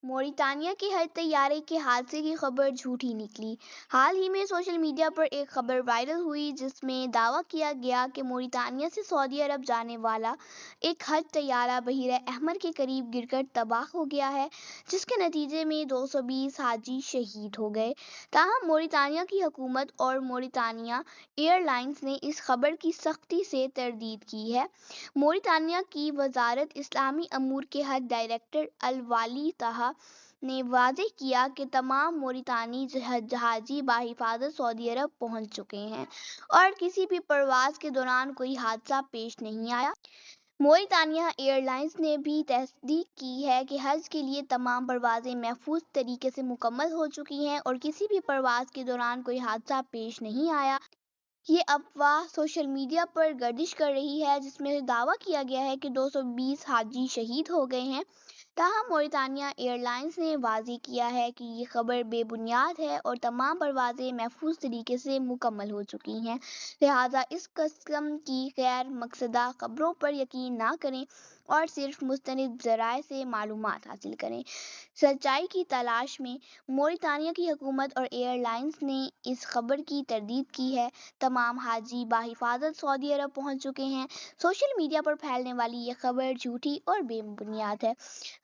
موریتانیہ کے حج طیارے کے حادثے کی خبر جھوٹی نکلی۔ حال ہی میں سوشل میڈیا پر ایک خبر وائرل ہوئی جس میں دعویٰ کیا گیا کہ موریتانیہ سے سعودی عرب جانے والا ایک حج طیارہ بحیرہ احمر کے قریب گر کر تباہ ہو گیا ہے، جس کے نتیجے میں 220 حاجی شہید ہو گئے۔ تاہم موریتانیہ کی حکومت اور موریتانیہ ایئر لائنز نے اس خبر کی سختی سے تردید کی ہے۔ موریتانیہ کی وزارت اسلامی امور کے حج ڈائریکٹر الوالی طه نے واضح کیا کہ تمام موریتانی حاجی بحفاظت سعودی عرب پہنچ چکے ہیں اور کسی بھی پرواز کے دوران کوئی حادثہ پیش نہیں آیا۔ موریتانیہ ایئر لائنز نے بھی تصدیق کی ہے کہ حج کے لیے تمام پروازیں محفوظ طریقے سے مکمل ہو چکی ہیں اور کسی بھی پرواز کے دوران کوئی حادثہ پیش نہیں آیا۔ یہ افواہ سوشل میڈیا پر گردش کر رہی ہے جس میں دعویٰ کیا گیا ہے کہ 220 حاجی شہید ہو گئے ہیں۔ تاہم موریتانیہ ایئر لائنز نے واضح کیا ہے کہ یہ خبر بے بنیاد ہے اور تمام پروازیں محفوظ طریقے سے مکمل ہو چکی ہیں، لہٰذا اس قسم کی غیر مقصودہ خبروں پر یقین نہ کریں اور صرف مستند ذرائع سے معلومات حاصل کریں۔ سچائی کی تلاش میں موریتانیہ کی حکومت اور ایئر لائنز نے اس خبر کی تردید کی ہے۔ تمام حاجی بحفاظت سعودی عرب پہنچ چکے ہیں۔ سوشل میڈیا پر پھیلنے والی یہ خبر جھوٹی اور بے بنیاد ہے۔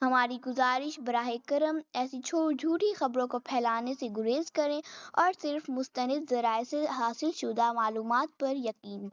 ہماری گزارش براہ کرم ایسی جھوٹی خبروں کو پھیلانے سے گریز کریں اور صرف مستند ذرائع سے حاصل شدہ معلومات پر یقین کریں۔